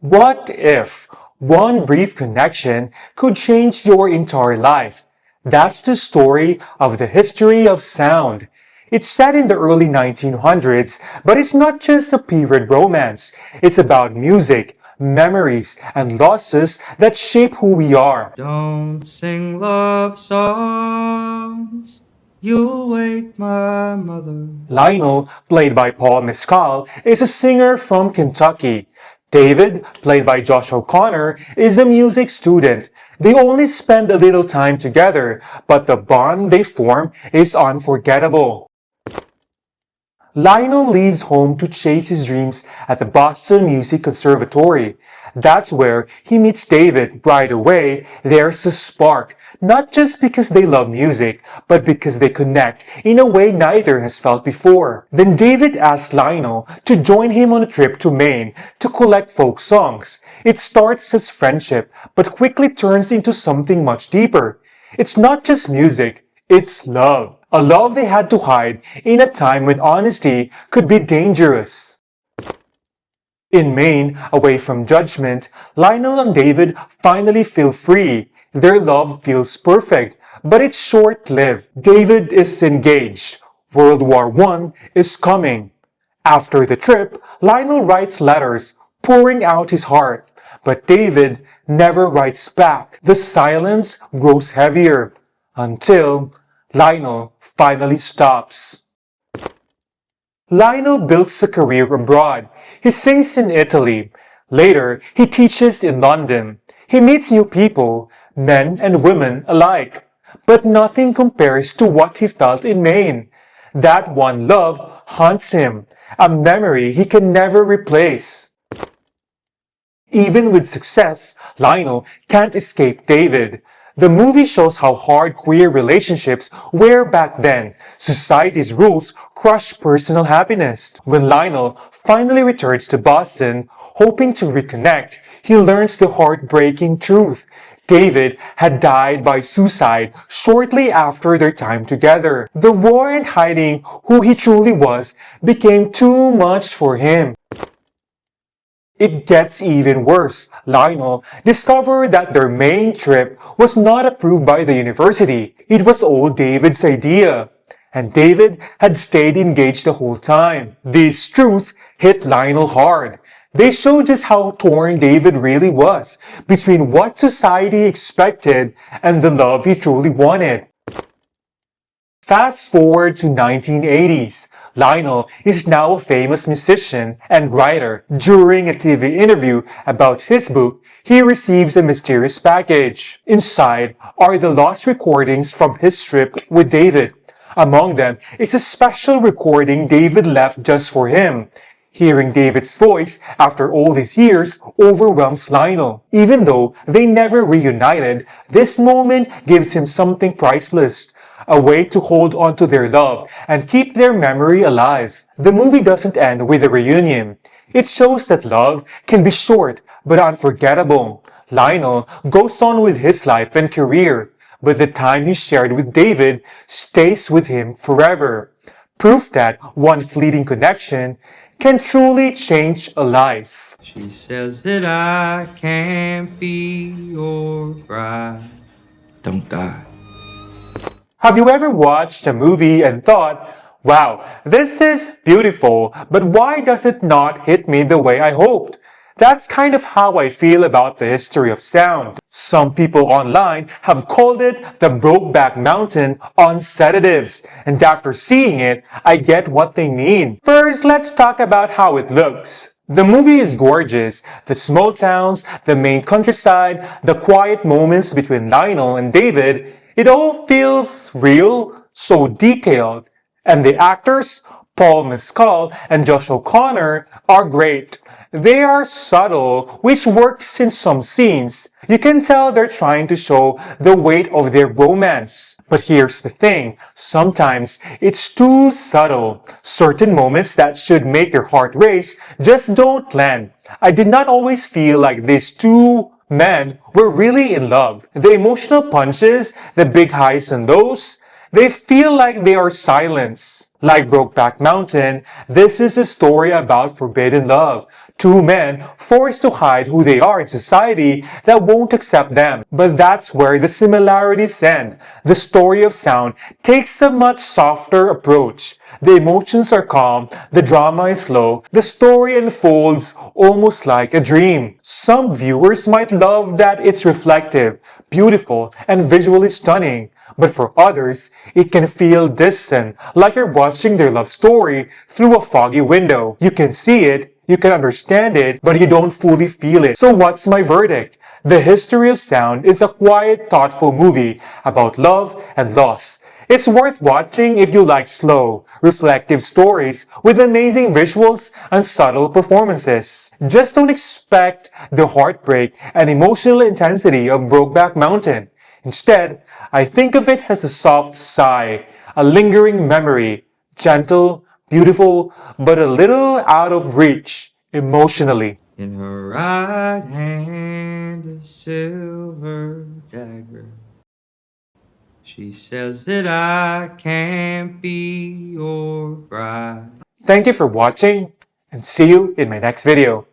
What if one brief connection could change your entire life? That's the story of the history of sound. It's set in the early 1900s, but it's not just a period romance. It's about music, memories, and losses that shape who we are. Don't sing love songs, you'll wake my mother. Lionel, played by Paul Mescal, is a singer from Kentucky. David, played by Josh O'Connor, is a music student. They only spend a little time together, but the bond they form is unforgettable. Lionel leaves home to chase his dreams at the Boston Music Conservatory. That's where he meets David right away. There's a spark, not just because they love music, but because they connect in a way neither has felt before. Then David asks Lionel to join him on a trip to Maine to collect folk songs. It starts as friendship, but quickly turns into something much deeper. It's not just music, it's love. A love they had to hide in a time when honesty could be dangerous. In Maine, away from judgment, Lionel and David finally feel free. Their love feels perfect, but it's short-lived. David is engaged. World War I is coming. After the trip, Lionel writes letters, pouring out his heart. But David never writes back. The silence grows heavier until Lionel finally stops. Lionel builds a career abroad. He sings in Italy. Later, he teaches in London. He meets new people, men and women alike. But nothing compares to what he felt in Maine. That one love haunts him, a memory he can never replace. Even with success, Lionel can't escape David. The movie shows how hard queer relationships were back then. Society's rules crushed personal happiness. When Lionel finally returns to Boston, hoping to reconnect, he learns the heartbreaking truth. David had died by suicide shortly after their time together. The war and hiding who he truly was became too much for him. It gets even worse. Lionel discovered that their Maine trip was not approved by the university. It was all David's idea. And David had stayed engaged the whole time. This truth hit Lionel hard. They showed just how torn David really was between what society expected and the love he truly wanted. Fast forward to 1980s. Lionel is now a famous musician and writer. During a TV interview about his book, he receives a mysterious package. Inside are the lost recordings from his trip with David. Among them is a special recording David left just for him. Hearing David's voice after all these years overwhelms Lionel. Even though they never reunited, this moment gives him something priceless. A way to hold on to their love and keep their memory alive. The movie doesn't end with a reunion. It shows that love can be short but unforgettable. Lionel goes on with his life and career, but the time he shared with David stays with him forever. Proof that one fleeting connection can truly change a life. She says that I can't be your bride. Don't die. Have you ever watched a movie and thought, wow, this is beautiful, but why does it not hit me the way I hoped? That's kind of how I feel about the history of sound. Some people online have called it the Brokeback Mountain on sedatives, and after seeing it, I get what they mean. First, let's talk about how it looks. The movie is gorgeous. The small towns, the Maine countryside, the quiet moments between Lionel and David, it all feels real, so detailed. And the actors, Paul Mescal and Josh O'Connor, are great. They are subtle, which works in some scenes. You can tell they're trying to show the weight of their romance. But here's the thing, sometimes it's too subtle. Certain moments that should make your heart race just don't land. I did not always feel like these two men were really in love. The emotional punches, the big highs and lows, they feel like they are silence. Like Brokeback Mountain, this is a story about forbidden love, Two men forced to hide who they are in society that won't accept them. But that's where the similarities end. The story of Sound takes a much softer approach. The emotions are calm, the drama is slow, the story unfolds almost like a dream. Some viewers might love that it's reflective, beautiful, and visually stunning. But for others, it can feel distant, like you're watching their love story through a foggy window. You can see it, you can understand it, but you don't fully feel it. So what's my verdict? The History of Sound is a quiet, thoughtful movie about love and loss. It's worth watching if you like slow, reflective stories with amazing visuals and subtle performances. Just don't expect the heartbreak and emotional intensity of Brokeback Mountain. Instead, I think of it as a soft sigh, a lingering memory, gentle, beautiful, but a little out of reach emotionally. In her right hand, a silver dagger. She says that I can't be your bride. Thank you for watching, and see you in my next video.